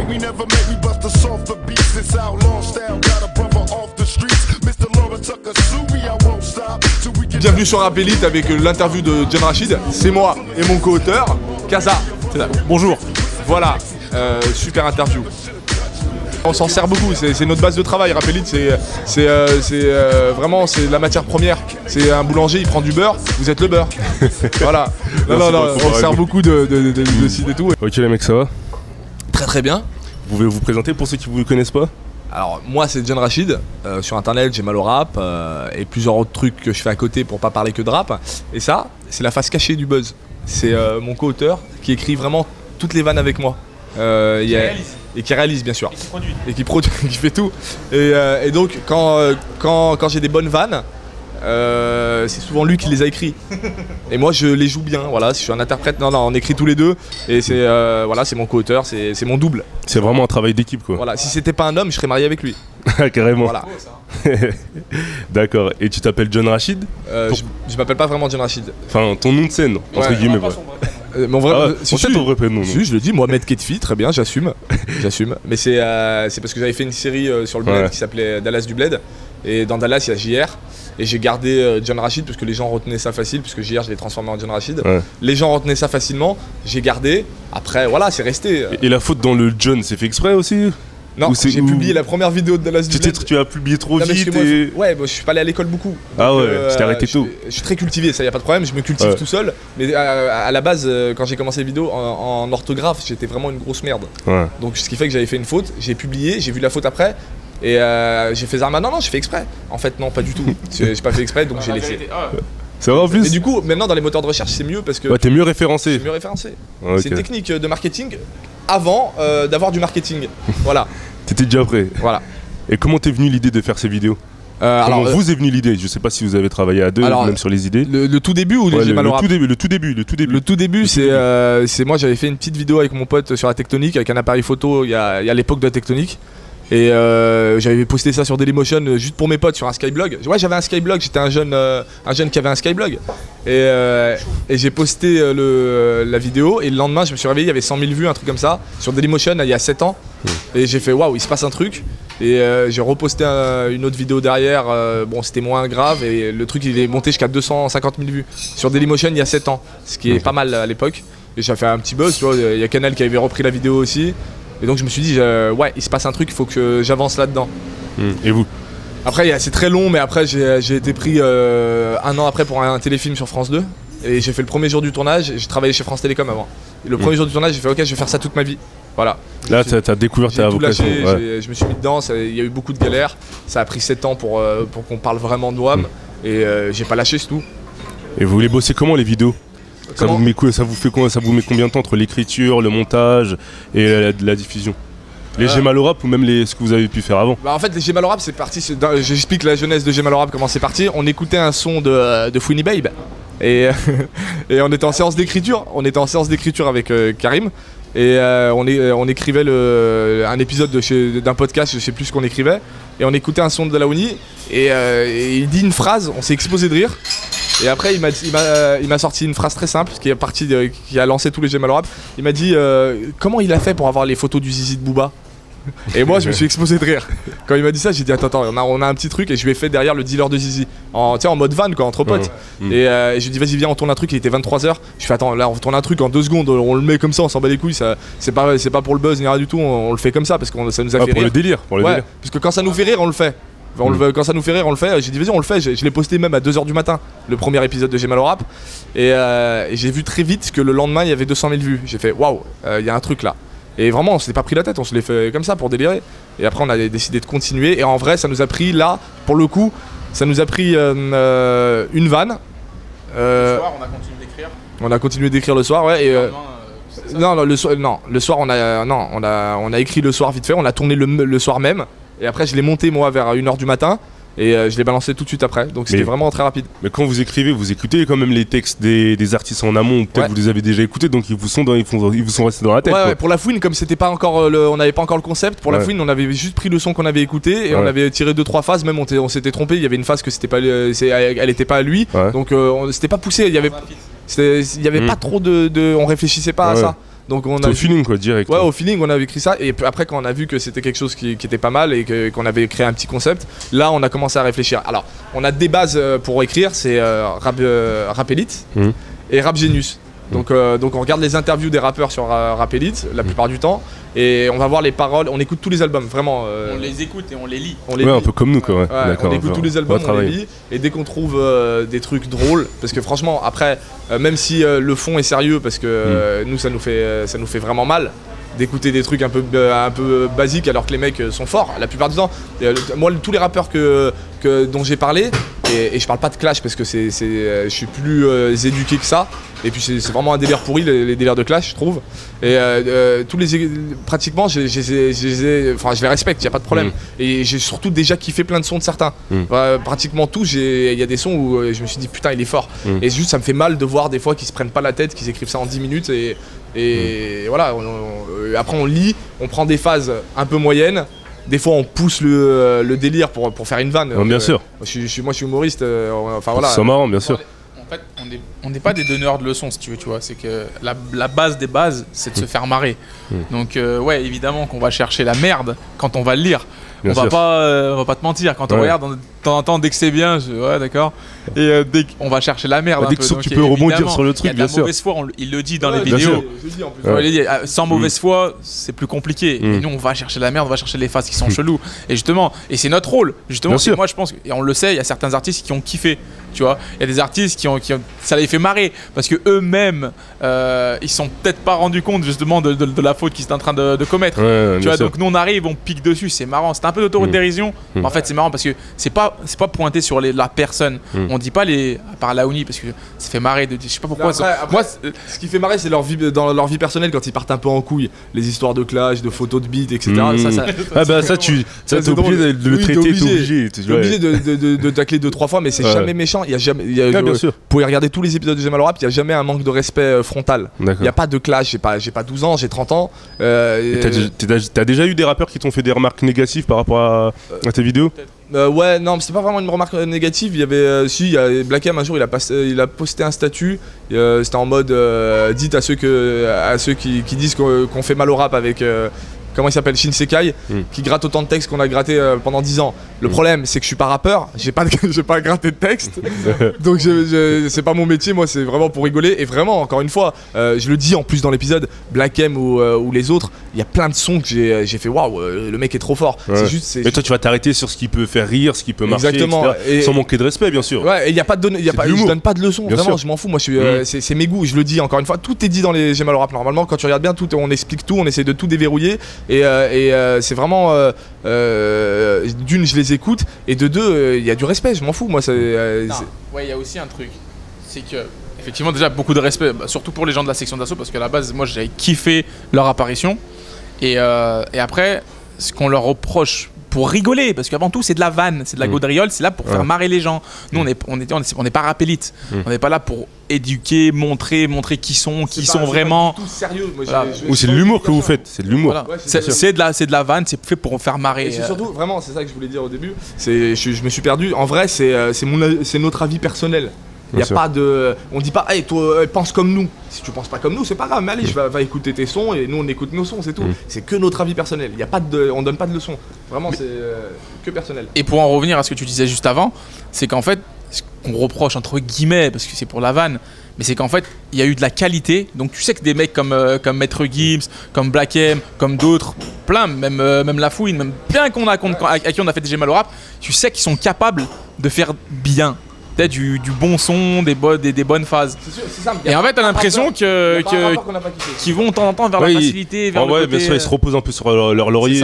we never met, we bust a softer beat. Since outlaw style, got a brother off the streets. Mr. Laura Tucker, sue me, I won't stop. Till we get. Bienvenue sur Rap Elite avec l'interview de John Rachid. C'est moi et mon co-auteur, Kaza. Bonjour. Voilà, super interview. On s'en sert beaucoup, c'est notre base de travail. Rap Elite, c'est vraiment c'est la matière première. C'est un boulanger, il prend du beurre, vous êtes le beurre. Voilà. Non, on sert beaucoup de sites et tout. Ok les mecs, ça va? Très très bien. Vous pouvez vous présenter pour ceux qui ne vous connaissent pas? Alors moi c'est John Rachid, sur internet j'ai mal au rap et plusieurs autres trucs que je fais à côté pour pas parler que de rap. Et ça, c'est la face cachée du buzz. C'est mon co-auteur qui écrit vraiment toutes les vannes avec moi. Et qui réalise bien sûr. Et qui produit. Qui fait tout. Et donc quand j'ai des bonnes vannes, c'est souvent lui qui les a écrits. Et moi je les joue bien, voilà, je suis un interprète, non, on écrit tous les deux. Et c'est voilà, c'est mon co-auteur, c'est mon double. C'est vraiment un travail d'équipe quoi. Voilà, si c'était pas un homme, je serais marié avec lui. Carrément. Voilà. D'accord, et tu t'appelles John Rachid? Je m'appelle pas vraiment John Rachid. Enfin, ton nom de scène, entre guillemets. Mon vrai, on sait ton vrai prénom. Si, je le dis, Mohamed Ketfi, très bien, j'assume. Mais c'est parce que j'avais fait une série sur le bled qui s'appelait Dallas du Bled. Et dans Dallas, il y a JR. Et j'ai gardé John Rachid parce que les gens retenaient ça facile, puisque JR, je l'ai transformé en John Rachid. Ouais. Les gens retenaient ça facilement, j'ai gardé. Après, voilà, c'est resté. Et la faute dans le John, c'est fait exprès aussi? Non, j'ai publié la première vidéo de Dallas du Bled. Tu as publié trop vite Ouais, je suis pas allé à l'école beaucoup. Ah ouais, je t'ai arrêté tôt. Je suis très cultivé, ça y a pas de problème, je me cultive tout seul. Mais à la base, quand j'ai commencé les vidéos, en orthographe, j'étais vraiment une grosse merde. Ouais. Donc ce qui fait que j'avais fait une faute, j'ai publié, j'ai vu la faute après. Et j'ai fait Zarma, non, j'ai fait exprès. En fait, non, pas du tout. J'ai pas fait exprès, donc j'ai laissé. C'est vrai en plus. Mais du coup, maintenant dans les moteurs de recherche, c'est mieux parce que. Ouais, t'es mieux référencé. C'est mieux référencé. Okay. C'est une technique de marketing avant d'avoir du marketing. Voilà. T'étais déjà prêt. Voilà. Et comment t'es venu l'idée de faire ces vidéos? Comment vous est venue l'idée? Je sais pas si vous avez travaillé à deux, même sur les idées. Le tout début ou j'ai mal au rap? Le tout début. Le tout début, c'est moi j'avais fait une petite vidéo avec mon pote sur la Tectonic, avec un appareil photo il y a l'époque de la Tectonic. Et j'avais posté ça sur Dailymotion juste pour mes potes sur un Skyblog. Ouais, j'avais un Skyblog, j'étais un jeune qui avait un Skyblog. Et j'ai posté la vidéo et le lendemain je me suis réveillé, il y avait 100 000 vues, un truc comme ça, sur Dailymotion il y a 7 ans. Et j'ai fait waouh, il se passe un truc. Et j'ai reposté une autre vidéo derrière, bon c'était moins grave et le truc il est monté jusqu'à 250 000 vues sur Dailymotion il y a 7 ans, ce qui est pas mal à l'époque. Et ça fait un petit buzz, tu vois, il y a Canal qui avait repris la vidéo aussi. Et donc je me suis dit, ouais, il se passe un truc, il faut que j'avance là-dedans. Et vous? Après, c'est très long, mais après j'ai été pris un an après pour un téléfilm sur France 2. Et j'ai fait le premier jour du tournage, j'ai travaillé chez France Télécom avant. Et le premier jour du tournage, j'ai fait ok, je vais faire ça toute ma vie. Voilà. Là, t'as découvert ta vocation. Je me suis mis dedans, il y a eu beaucoup de galères. Ça a pris 7 ans pour qu'on parle vraiment de WAM. Et j'ai pas lâché, c'est tout. Et vous voulez bosser comment les vidéos? Ça vous met combien de temps entre l'écriture, le montage et la diffusion? Les J'ai mal au rap ou même ce que vous avez pu faire avant? Bah en fait les J'ai mal au rap c'est parti, j'explique la jeunesse de J'ai mal au rap comment c'est parti. On écoutait un son de Fouini Babe et on était en séance d'écriture. Avec Karim. Et on écrivait un épisode d'un podcast, je sais plus ce qu'on écrivait. Et on écoutait un son de Laouni et il dit une phrase, on s'est explosé de rire. Et après il m'a sorti une phrase très simple qui a lancé tous les J'ai mal au rap. Il m'a dit comment il a fait pour avoir les photos du zizi de Booba. Et moi je me suis explosé de rire. Quand il m'a dit ça j'ai dit attends on a un petit truc et je lui ai fait derrière le dealer de zizi en mode van quoi, entre potes. Et je lui ai dit vas-y viens on tourne un truc, il était 23h. Je fais attends là on tourne un truc en 2 secondes, on le met comme ça, on s'en bat les couilles, c'est pas pour le buzz ni rien du tout, on le fait comme ça parce que ça nous a fait rire. Pour le délire. Parce que quand ça nous fait rire on le fait. Quand ça nous fait rire on le fait, j'ai dit vas-y on le fait, je l'ai posté même à 2h du matin, le premier épisode de J'ai mal au rap. Et j'ai vu très vite que le lendemain il y avait 200 000 vues. J'ai fait waouh, il y a un truc là. Et vraiment on s'est pas pris la tête, on se l'est fait comme ça pour délirer. Et après on a décidé de continuer et en vrai ça nous a pris là, pour le coup, ça nous a pris une vanne. Le soir on a continué d'écrire. On a continué d'écrire le soir, ouais. Et le soir on a écrit le soir vite fait, on a tourné le soir même. Et après je l'ai monté moi vers 1h du matin et je l'ai balancé tout de suite après. Donc c'était vraiment très rapide. Mais quand vous écrivez, vous écoutez quand même les textes des artistes en amont, peut-être vous les avez déjà écoutés, donc ils vous sont restés dans la tête. Ouais, pour la fouine, comme c'était pas encore on n'avait pas encore le concept, pour la fouine on avait juste pris le son qu'on avait écouté et on avait tiré 2-3 phases, même on s'était trompé, il y avait une phase que c'était pas elle était pas à lui. Donc c'était pas poussé, il y avait pas trop on réfléchissait pas à ça. Donc on C'était a au feeling quoi, direct. Ouais, au feeling, on avait écrit ça. Et après, quand on a vu que c'était quelque chose qui était pas mal et qu'on avait créé un petit concept, là, on a commencé à réfléchir. Alors, on a des bases pour écrire, c'est Rap Elite et Rap Genius. Donc on regarde les interviews des rappeurs sur Rap Elite la plupart du temps et on va voir les paroles, on écoute tous les albums vraiment. On les écoute et on les lit. Ouais, un peu comme nous quoi. Ouais. On écoute tous les albums, on les lit et dès qu'on trouve des trucs drôles, parce que franchement après, même si le fond est sérieux, parce que nous ça nous fait vraiment mal d'écouter des trucs un peu basiques alors que les mecs sont forts la plupart du temps. Moi tous les rappeurs dont j'ai parlé, et je parle pas de Clash parce que je suis plus éduqué que ça, et puis c'est vraiment un délire pourri les délires de Clash je trouve, et pratiquement je les respecte, y a pas de problème, et j'ai surtout déjà kiffé plein de sons de certains, pratiquement tous, il y a des sons où je me suis dit putain il est fort, et juste ça me fait mal de voir des fois qu'ils se prennent pas la tête, qu'ils écrivent ça en 10 minutes et voilà, après on lit, on prend des phases un peu moyennes. Des fois on pousse le délire pour faire une vanne. Bien sûr. Moi je suis humoriste, enfin voilà. C'est marrant, bien sûr. En fait, on n'est pas des donneurs de leçons, si tu veux, tu vois. C'est que la base des bases, c'est de se faire marrer. Donc ouais, évidemment qu'on va chercher la merde quand on va le lire. On va pas te mentir, quand on regarde de temps en temps, dès que c'est bien, ouais d'accord, et dès qu'on va chercher la merde dès que tu peux rebondir sur le truc, bien sûr. Il y a de la mauvaise foi, il le dit dans les vidéos. Sans mauvaise foi, c'est plus compliqué. Et nous, on va chercher la merde, on va chercher les phases qui sont cheloues. Et justement, et c'est notre rôle. Justement, moi je pense, et on le sait, il y a certains artistes qui ont kiffé. Tu vois, il y a des artistes qui ont ça les fait marrer parce que eux-mêmes ils sont peut-être pas rendus compte justement de la faute qu'ils sont en train de commettre. Tu vois, donc nous on arrive, on pique dessus, c'est marrant, c'est un peu d'autodérision. En fait, c'est marrant parce que c'est pas pointé sur la personne. On dit pas à part Laouni parce que ça fait marrer je sais pas pourquoi. Moi, ce qui fait marrer, c'est dans leur vie personnelle quand ils partent un peu en couille, les histoires de clash, de photos de beats, etc. Ça t'es obligé de le traiter, t'es obligé. T'es obligé de tacler 2-3 fois, mais c'est jamais méchant. Il y a jamais. Bien sûr. Pour y regarder tous les épisodes de J'ai mal au rap, il y a jamais un manque de respect frontal. Il y a pas de clash. J'ai pas 12 ans, j'ai 30 ans. T'as déjà eu des rappeurs qui t'ont fait des remarques négatives par rapport à tes vidéos? Ouais, non, mais c'était pas vraiment une remarque négative. Il y avait, il y a Black M un jour, il a posté un statut. C'était en mode, dites à ceux qui disent qu'on fait mal au rap avec. Comment il s'appelle, Shinsekai, qui gratte autant de textes qu'on a gratté pendant 10 ans. Le problème, c'est que je suis pas rappeur, j'ai pas gratté de texte, donc c'est pas mon métier, moi c'est vraiment pour rigoler. Et vraiment, encore une fois, je le dis en plus dans l'épisode, Black M ou les autres, il y a plein de sons que j'ai fait waouh, le mec est trop fort. Mais toi tu vas t'arrêter sur ce qui peut faire rire, ce qui peut marcher, exactement, etc., sans manquer de respect bien sûr. Ouais, et je donne pas de leçons, vraiment, sûr. Je m'en fous, moi c'est mes goûts, je le dis encore une fois, tout est dit dans les J'ai mal au rap normalement, quand tu regardes bien, on explique tout, on essaie de tout déverrouiller. Et c'est vraiment d'une, je les écoute, et de deux, il y a du respect, je m'en fous, moi. Ouais, il y a aussi un truc, c'est que effectivement déjà beaucoup de respect, surtout pour les gens de la section d'assaut, parce qu'à la base moi j'avais kiffé leur apparition, et après ce qu'on leur reproche pour rigoler, parce qu'avant tout c'est de la vanne, c'est de la gaudriole, c'est là pour faire marrer les gens. Nous on n'est pas Rap Elite, on n'est pas là pour éduquer, montrer qui sont vraiment. C'est tout sérieux. Ou c'est de l'humour que vous faites, c'est de l'humour. Voilà. C'est de la vanne, c'est fait pour faire marrer. Et c'est surtout, vraiment, c'est ça que je voulais dire au début. Je me suis perdu. En vrai, c'est notre avis personnel. Il y a pas de, on dit pas, hey, toi, pense comme nous. Si tu penses pas comme nous, c'est pas grave. Mais allez, va écouter tes sons et nous on écoute nos sons, c'est tout. C'est que notre avis personnel. Il y a pas on donne pas de leçons. Vraiment, c'est que personnel. Et pour en revenir à ce que tu disais juste avant, c'est qu'en fait, ce qu'on reproche entre guillemets, parce que c'est pour la vanne, mais c'est qu'en fait, il y a eu de la qualité. Donc tu sais que des mecs comme Maître Gims, comme Black M, comme d'autres, plein, même La Fouine, même plein à qui on a fait des J'ai mal au rap, tu sais qu'ils sont capables de faire bien. Du bon son, des bonnes phases. C'est ça, et en fait, t'as l'impression qu'ils vont de temps en temps vers la facilité, vers le côté... bien sûr, ils se reposent un peu sur leur laurier.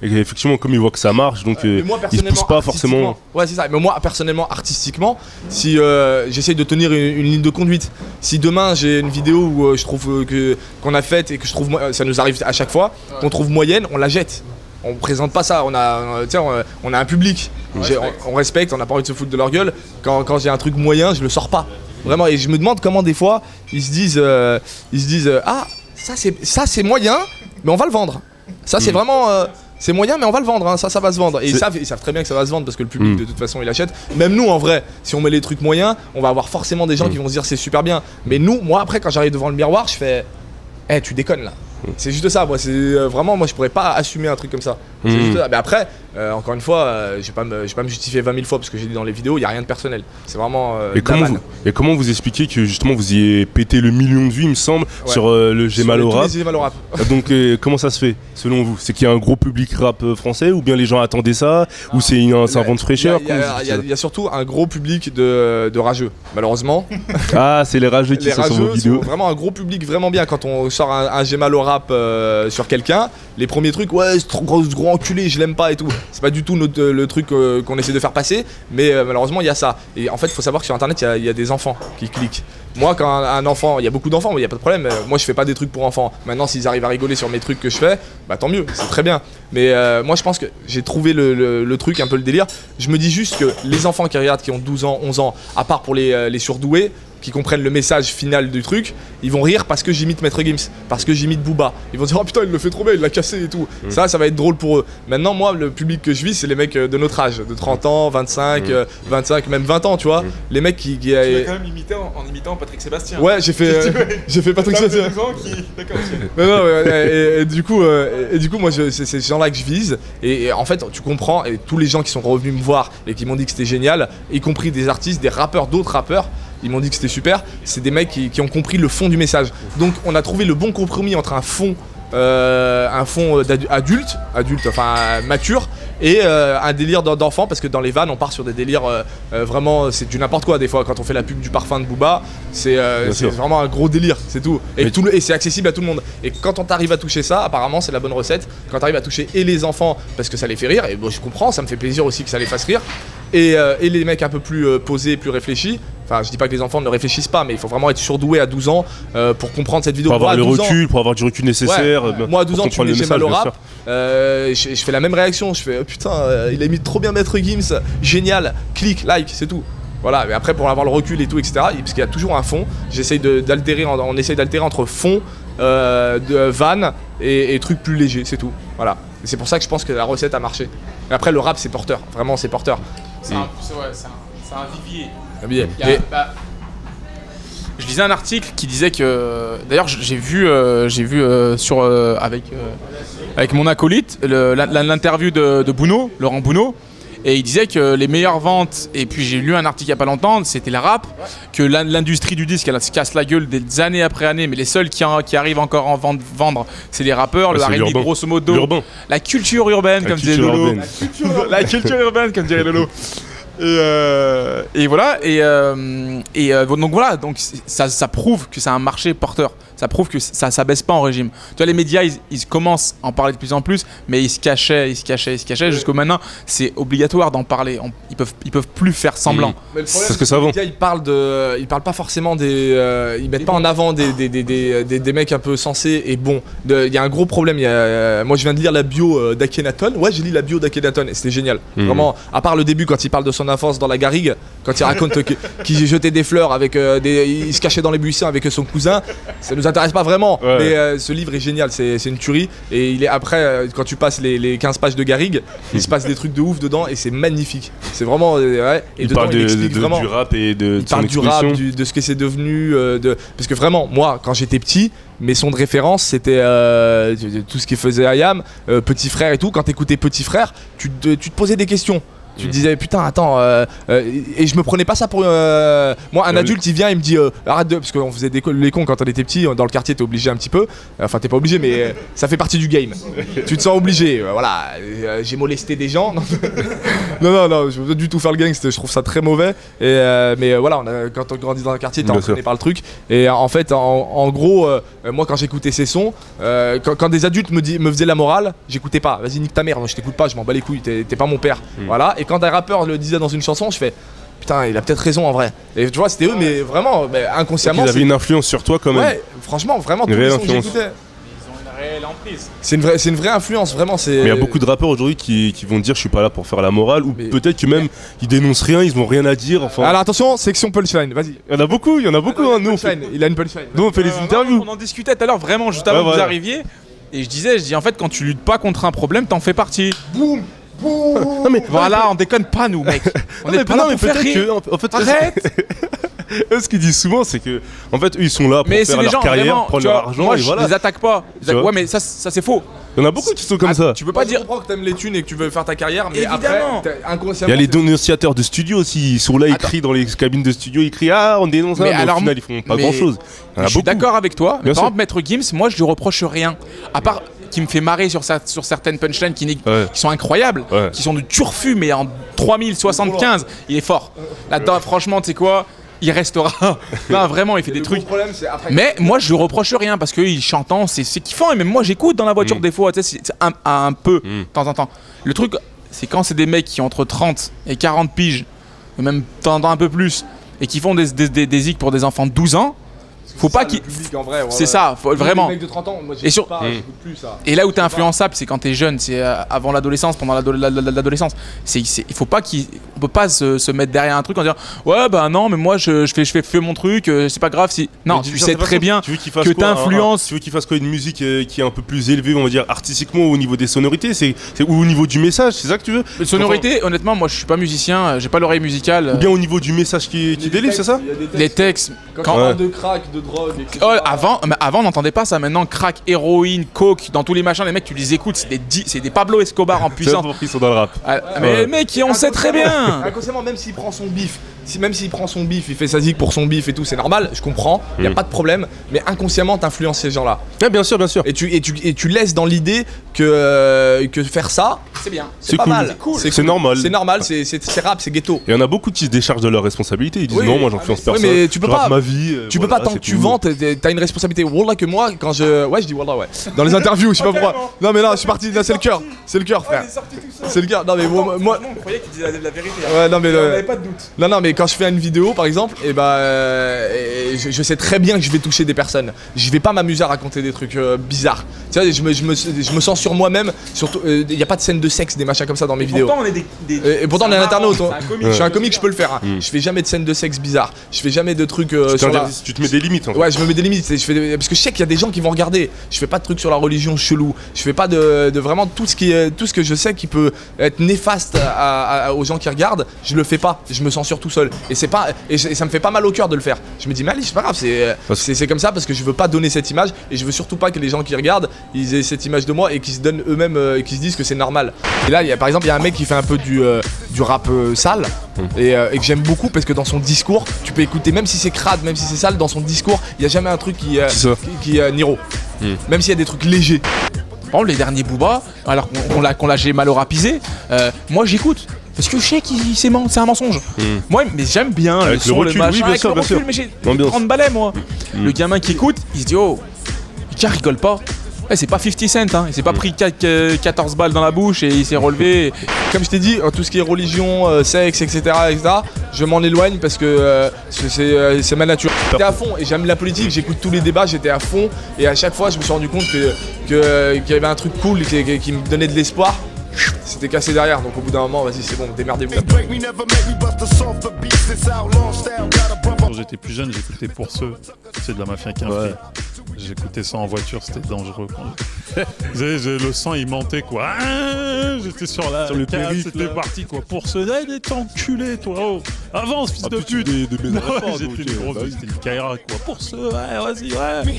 Et effectivement, comme ils voient que ça marche, donc ils se poussent pas forcément. Ouais, c'est ça. Mais moi, personnellement, artistiquement, si j'essaye de tenir une ligne de conduite, si demain j'ai une vidéo où je trouve qu'on a faite et que je trouve, ça nous arrive à chaque fois, qu'on trouve moyenne, on la jette. On présente pas ça, on a un public, on respecte, on n'a pas envie de se foutre de leur gueule. Quand j'ai un truc moyen, je le sors pas. Vraiment, et je me demande comment des fois ils se disent ah, ça c'est moyen, mais on va le vendre. Ça c'est vraiment c'est moyen, mais on va le vendre, hein. Ça va se vendre. Et ils savent très bien que ça va se vendre parce que le public de toute façon il achète. Même nous en vrai, si on met les trucs moyens, on va avoir forcément des gens qui vont se dire c'est super bien. Mais moi après quand j'arrive devant le miroir, je fais tu déconnes là. C'est juste ça, moi, c'est vraiment, moi je pourrais pas assumer un truc comme ça. C'est juste ça. Mais après, encore une fois, je vais pas me justifier 20 000 fois parce que j'ai dit dans les vidéos, il n'y a rien de personnel. C'est vraiment. Et comment vous expliquez que justement vous ayez pété le 1 million de vues, il me semble, sur le J'ai mal au rap. Donc comment ça se fait selon vous? C'est qu'il y a un gros public rap français ou bien les gens attendaient ça ou c'est un vent de fraîcheur? Il y a surtout un gros public de rageux, malheureusement. Ah, c'est les rageux qui sont sur vos vidéos. Vraiment un gros public vraiment bien quand on sort un J'ai mal au rap sur quelqu'un. Les premiers trucs, ouais, c'est trop gros enculé, je l'aime pas et tout. C'est pas du tout le truc qu'on essaie de faire passer, mais malheureusement il y a ça. Et en fait, il faut savoir que sur internet, il y a des enfants qui cliquent. Moi, quand un enfant, il y a beaucoup d'enfants, mais il n'y a pas de problème. Moi, je fais pas des trucs pour enfants. Maintenant, s'ils arrivent à rigoler sur mes trucs que je fais, bah tant mieux, c'est très bien. Mais moi, je pense que j'ai trouvé le truc, un peu le délire. Je me dis juste que les enfants qui regardent, qui ont 12 ans, 11 ans, à part pour les surdoués, qui comprennent le message final du truc, ils vont rire parce que j'imite Maître Gims, parce que j'imite Booba. Ils vont dire oh putain il le fait trop bien, il l'a cassé et tout. Ça va être drôle pour eux. Maintenant moi le public que je vis c'est les mecs de notre âge, de 30 ans, 25, 25, même 20 ans tu vois. Les mecs qui Tu l'as quand même imité en imitant Patrick Sébastien. Ouais j'ai fait Patrick Sébastien. D'accord. Non, et du coup moi c'est ces gens-là que je vise et en fait tu comprends et tous les gens qui sont revenus me voir et qui m'ont dit que c'était génial, y compris des artistes, des rappeurs, d'autres rappeurs. Ils m'ont dit que c'était super, c'est des mecs qui ont compris le fond du message. Donc on a trouvé le bon compromis entre un fond adulte, enfin mature, et un délire d'enfant, parce que dans les vannes on part sur des délires vraiment, c'est du n'importe quoi des fois. Quand on fait la pub du parfum de Booba, c'est vraiment un gros délire, c'est tout. Et c'est accessible à tout le monde. Et quand on t'arrive à toucher ça, apparemment c'est la bonne recette. Quand t'arrives à toucher et les enfants, parce que ça les fait rire, et bon je comprends, ça me fait plaisir aussi que ça les fasse rire, et les mecs un peu plus posés, plus réfléchis. Enfin, je dis pas que les enfants ne réfléchissent pas, mais il faut vraiment être surdoué à 12 ans pour comprendre cette vidéo. Pour avoir le recul, pour avoir du recul nécessaire. Ouais. Moi à 12 ans, tu me dis J'ai mal au rap, je fais la même réaction. Je fais oh, putain, il a mis trop bien Maître Gims, génial, clique, like, c'est tout. Voilà, mais après pour avoir le recul et tout, etc. Parce qu'il y a toujours un fond. J'essaye d'altérer, on essaye d'altérer entre fond, de vannes et trucs plus légers, c'est tout. Voilà. Et c'est pour ça que je pense que la recette a marché. Et après le rap c'est porteur, vraiment c'est porteur. C'est un vivier. Je lisais un article qui disait que, d'ailleurs j'ai vu avec mon acolyte l'interview de Bouno, Laurent Bouno, et il disait que les meilleures ventes, et puis j'ai lu un article il n'y a pas longtemps, c'était la rap, que l'industrie du disque elle se casse la gueule des années après années, mais les seuls qui arrivent encore à en vendre, c'est les rappeurs, le R&B grosso modo, la culture urbaine comme disait Lolo, la culture urbaine comme dirait Lolo. Et voilà, donc voilà, donc ça prouve que c'est un marché porteur. Ça prouve que ça baisse pas en régime. Tu vois, les médias, ils commencent à en parler de plus en plus, mais ils se cachaient jusqu'au maintenant. C'est obligatoire d'en parler. Ils peuvent plus faire semblant. Mais le problème, c'est que ça les médias, ils parlent pas forcément ils mettent pas en avant des mecs un peu sensés et bons. Il y a un gros problème. Moi, je viens de lire la bio d'Akhenaton. Ouais, j'ai lu la bio d'Akhenaton et c'était génial. Vraiment, à part le début quand il parle de son enfance dans la garrigue, quand il raconte qu'il jetait des fleurs avec il se cachait dans les buissons avec son cousin, ça nous intéresse pas vraiment. Ouais. Mais ce livre est génial, c'est une tuerie. Et il est après, quand tu passes les 15 pages de garrigue, il se passe des trucs de ouf dedans et c'est magnifique. C'est vraiment ouais. Et il parle vraiment du rap et de son expression. Il parle du rap, de ce que c'est devenu, parce que vraiment moi quand j'étais petit, mes sons de référence c'était tout ce qui faisait IAM, Petit Frère et tout. Quand t'écoutais Petit Frère, tu te posais des questions. Tu te disais putain attends et je me prenais pas ça pour moi un adulte il vient il me dit arrête de, parce qu'on faisait les cons quand on était petit dans le quartier, t'es obligé un petit peu, enfin t'es pas obligé mais ça fait partie du game. Tu te sens obligé, voilà, j'ai molesté des gens. non je veux pas du tout faire le gangster, je trouve ça très mauvais et mais voilà quand on grandit dans un quartier t'es entraîné par le truc et en fait en gros moi quand j'écoutais ces sons quand des adultes me faisaient la morale, j'écoutais pas. Vas-y nique ta mère, je t'écoute pas, je m'en bats les couilles, t'es pas mon père. Voilà. Et quand un rappeur le disait dans une chanson, je fais putain, il a peut-être raison en vrai. Et tu vois, c'était eux, mais vraiment, inconsciemment. Ils avaient une influence sur toi quand même. Ouais, franchement, vraiment, tous les sons que j'écoutais. Ils ont une réelle emprise. C'est une vraie influence, vraiment. Mais il y a beaucoup de rappeurs aujourd'hui qui vont dire je suis pas là pour faire la morale, ou peut-être que même ils dénoncent rien, ils ont rien à dire. Enfin. Alors attention, section punchline, vas-y. Il y en a beaucoup. Hein, nous. Il a une punchline. Nous on fait les interviews. On en discutait tout à l'heure, vraiment, juste avant que vous arriviez. Et je dis en fait, quand tu luttes pas contre un problème, t'en fais partie. Boum. Non mais voilà, on déconne pas nous mec. On est pas là pour faire rire. En fait, arrête. Eux, ce qu'ils disent souvent, c'est que en fait, eux, ils sont là pour faire leur carrière, vraiment, prendre leur argent. Moi, et voilà. Je les attaque pas. Ouais, mais ça c'est faux. Il y en a beaucoup qui sont comme ça. Tu peux pas dire. Je comprends que t'aimes les thunes et que tu veux faire ta carrière, mais évidemment. Après, inconsciemment. Il y a les dénonciateurs de studio aussi. Ils sont là, ils crient dans les cabines de studio, ils crient on dénonce ça, mais alors, au final, ils font pas grand chose. Je suis d'accord avec toi. Mais par exemple, Maître Gims, moi, je lui reproche rien. À part qui me fait marrer sur certaines punchlines qui sont incroyables, qui sont de turfu, mais en 3075, il est fort. Là-dedans, franchement, tu sais quoi, il restera. Non, vraiment, il fait des trucs. Mais moi, je lui reproche rien parce qu'il chantant, c'est kiffant. Et même moi, j'écoute dans la voiture des fois, tu sais, c'est un peu, de temps en temps. Le truc, c'est quand c'est des mecs qui ont entre 30 et 40 piges, et même de temps en temps un peu plus, et qui font des zigs pour des enfants de 12 ans. Faut pas qu'il. C'est ça, vraiment. Les mecs de 30 ans, moi j'écoute pas, j'écoute plus ça. Et là où t'es influençable, c'est quand t'es jeune, c'est avant l'adolescence, pendant l'adolescence. Il faut pas on peut pas se mettre derrière un truc en disant ouais bah non mais moi je fais mon truc, c'est pas grave si. Non, tu sais très bien que t'influences. Tu veux qu'il fasse quoi, une musique qui est un peu plus élevée, on va dire artistiquement au niveau des sonorités, ou au niveau du message, c'est ça que tu veux? Les sonorités, honnêtement, moi je suis pas musicien, j'ai pas l'oreille musicale. Ou bien au niveau du message qui délivre, c'est ça? Les textes. Quand on parle de crack, de drogue. Avant on n'entendait pas ça. Maintenant, crack, héroïne, coke, dans tous les machins, les mecs, tu les écoutes, c'est des Pablo Escobar en puissance. C'est ils sont dans le rap. Mais les mecs, on sait très bien. Inconsciemment, même s'il prend son bif, il fait sa zig pour son bif et tout, c'est normal, je comprends, y a pas de problème. Mais inconsciemment, t'influences ces gens-là. Bien sûr. Et tu laisses dans l'idée que faire ça, c'est bien. C'est pas cool. mal. C'est normal. C'est normal, c'est rap, c'est ghetto. Il y en a beaucoup qui se déchargent de leurs responsabilités. Ils disent non, moi j'influence personne. Mais tu peux pas. Ma vie. Tu peux pas tant que tu vends, t'as une responsabilité. Wallah que moi, quand je dis wallah, ouais. Dans les interviews, je sais pas pourquoi. Non mais là, je suis parti. Là, c'est le cœur, frère. C'est le cœur. Non mais moi. On croyait qu'il disait la vérité. Ouais, non mais. On avait pas de doute. Non mais quand je fais une vidéo, par exemple, et je sais très bien que je vais toucher des personnes. Je vais pas m'amuser à raconter des trucs bizarres. Tu vois, je me sens sur moi-même. Surtout, il y a pas de scène de sexe, des machins comme ça dans mes vidéos. Pourtant, on est et pourtant, on est un internaute. Je suis un comique, je peux le faire. Je fais jamais de scène de sexe bizarre. Je fais jamais de trucs. Tu te mets des limites. En fait. Ouais, je me mets des limites. Parce que je sais qu'il y a des gens qui vont regarder. Je fais pas de trucs sur la religion chelou. Je fais pas de vraiment tout ce que je sais qui peut être néfaste aux gens qui regardent. Je le fais pas. Je me censure tout seul. Et ça me fait pas mal au cœur de le faire. Je me dis mais allez, c'est pas grave. C'est comme ça parce que je veux pas donner cette image et je veux surtout pas que les gens qui regardent ils aient cette image de moi et qu'ils se donnent eux-mêmes et qu'ils se disent que c'est normal. Et là, par exemple, il y a un mec qui fait un peu du rap sale et que j'aime beaucoup parce que dans son discours, tu peux écouter, même si c'est crade, même si c'est sale, dans son discours, il y a jamais un truc qui Niro. Même s'il y a des trucs légers. Par exemple, les derniers Booba, alors qu'on l'a mal-rapisé, moi j'écoute. Parce que je sais que c'est un mensonge. Moi, mais j'aime bien avec le son, recul, le machin, avec le recul, mais j'ai 30 balais, moi. Le gamin qui écoute, il se dit, oh, il rigole pas. C'est pas 50 Cent, hein. Il s'est pas pris 14 balles dans la bouche et il s'est relevé. Comme je t'ai dit, tout ce qui est religion, sexe, etc., je m'en éloigne parce que c'est ma nature. J'étais à fond et j'aime la politique, j'écoute tous les débats, j'étais à fond et à chaque fois je me suis rendu compte qu'il y avait un truc cool qui me donnait de l'espoir. C'était cassé derrière, donc au bout d'un moment, vas-y, c'est bon, démerdez-vous. Quand j'étais plus jeune, j'écoutais Pour ceux, c'est de la mafia qui a j'écoutais ça en voiture, c'était dangereux. Le sang il mentait quoi. J'étais sur le périph', c'était parti quoi. Pour ceux, t'es enculé toi. Oh. Avance fils de pute. J'étais une Kaira quoi. Pour ceux, vas-y, ouais.